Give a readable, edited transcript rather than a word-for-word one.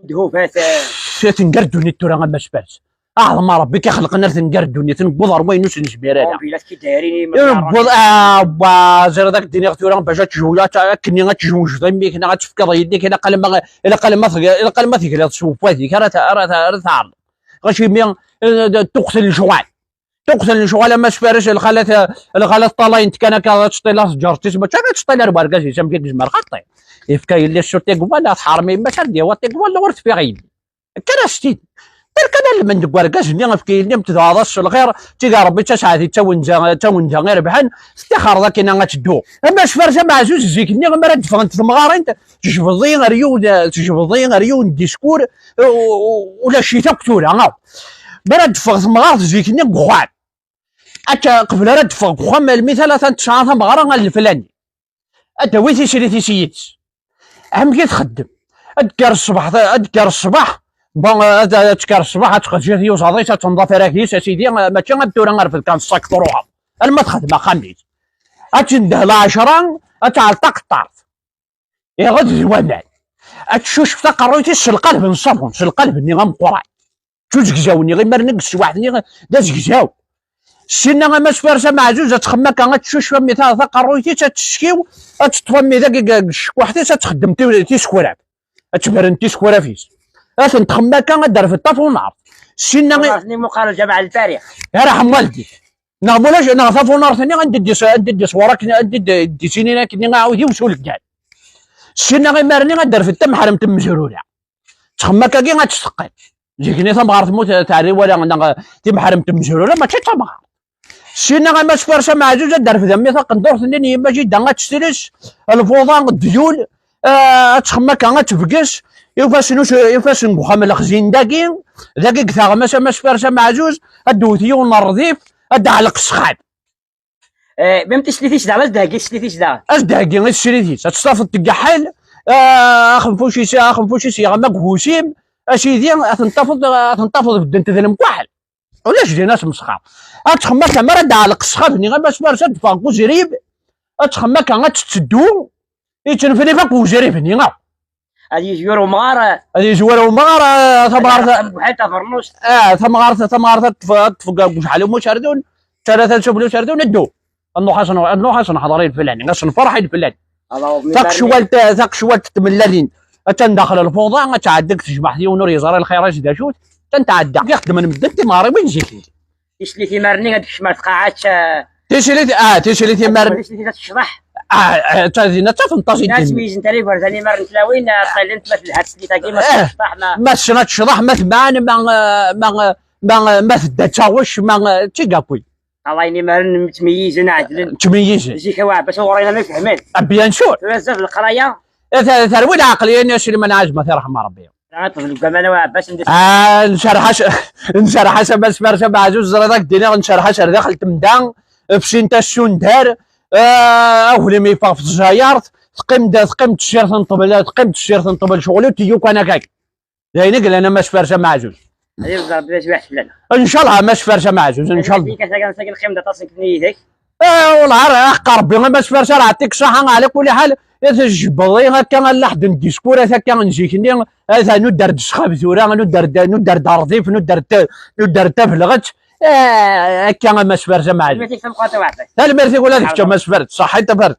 دهوفات تنقردوني التورا ما شبالش اعظم ربي كيخلقنا تنقردوني تنقبض روينوس نجبير هذا بلات كي دايرين ينقبض زير داك الدنيا التورا باش تجولا كني غتجوج ضمي كنا غتفكر يديك الا قال ما ثقل تشوف هذيك راه تعرض غاشي مي تقتل الجوع ما شفارش الخالات طالين كان كتشطي جارتي ما تشطي لا رباركاش جام كيك جمر خطي يفكا اللي الشرطي قبل حرمي ما شردي وطي قبل ورث في غيبي كان شتي كان من دكواركاش اللي في كاين متدارش الخير تيقا ربي تشعاتي تاونجا غير بحال استخار ذاك انا غتدو اما شفارش مع زوج زيك ني غير تفغنت المغارين تجبضي غير ديسكور ولا شي تقتوله برد فغ مغار زيك ني بخوان اتا قبل رد فغ بخوان المثال تنتشعر مغارة الفلاني اتا ويتي شريتي سيت اهم كي تخدم اذكر الصباح بون تذكر الصباح تخرج فيه وصادي تنظف راكيس اسيدي ماشي غدور نعرف كان الصاك طروها الما تخدم خميس اتنده العشرة اتعلق الطرف يا غد زوانان اتشوش تقرويتي القلب نصفون القلب ني غمقراي جوج كجاوني غير مرنقص واحد ني داز كجاو سينا ما سفارسه مع جوج تخما كان تشوش فمي تقرويتي تشكيو تطفمي ذاك وحدي تخدم تيسكوراب تبرن تيسكورافيس تخما كان دار في الطاف ونار سينا غير مخالجه مع التاريخ يا رحم والديك نغمولاش نغطاف ونار ثاني غندي صورك ندي سنين كني غاودي وسولك كاع سينا غير مرني غدار في التم حرم تم مجروله تخما كاكي غتسقي جيكني تمغار تموت تعري ولا تم حرم تم مجروله ماشي تمغار سينا غير ما سفرشه مع جوج دار في ذمي ندور ثاني ما جي دا غتشتريش الفوضى الديول تخما كان غتفقس يفاش نبوخا الخزين داكي كثا ما سفرشه مع جوج الدوتي ونرضيف علق السخاب ما تشريتيش دابا تشريتيش دابا اش داكي غير شريتيش تصافط تكحل خنفوشي غما كوشيم اسيدي تنتفض في الدنت ذا المكحل ولاش جيناش مسخاب اتخما كما راه علق السخاب ني غير ما سفرشه تفاقو زريب اتخما كان غتسدو يتنفني فاك وجريب ني هادي جوار ومغار تمغار بحال تفرنوش تمغار تفوق شحال مو شاردون ثلاثه شبلو شاردون ندو النو حضرين الفلاني غاش نفرح الفلاني ثاك شوال تملالين تندخل الفوضى تعدك تجمع دي ونور يزرى الخيراج داشوت تنتعدى يخدم من بدك ماري وين جيتي تشليتي مارني هاديك الشمال قاعات تشليتي مارني تشليتي تشرح تازينا تفنطاجي ناس ميزن تاريخ ورزاني مارن تلاوين طايلين تمثل هاد السليطه كيما تشطح ما تشرح ما تبان ما تداتشاوش ما تيكابوي الله يني مارن متميزين عدلن جيك واحد باش ورينا ما فهمين بيان سور بزاف القرايه ثروي العقليه اللي ما نعجبها يرحم ربي طفل كمان واحد باش نشرحش بس فرشه مع جوج زرادك دينا نشرحش داخل تمدان فشين تا الشوندار اولي ما يفاق في الجايارت تقيم تشير تنطبل شغلو تيو كان كاك يعني قال انا ماش فرشه مع جوج ان شاء الله ماش فرشه مع جوج ان شاء الله ساكن الخيم تصك نيتك والله قربي ماش فرشه عطيك صحه على كل حال تجبضي هكا لحد الديسكور هكا نجيك هذا ندر الشخاب ثورا ندر دارضيف ندر تفلغت هكا ماش فرشه مع جوج المرتي تبقى واحد المرتي ولا ديك ماش فرد صح انت فرد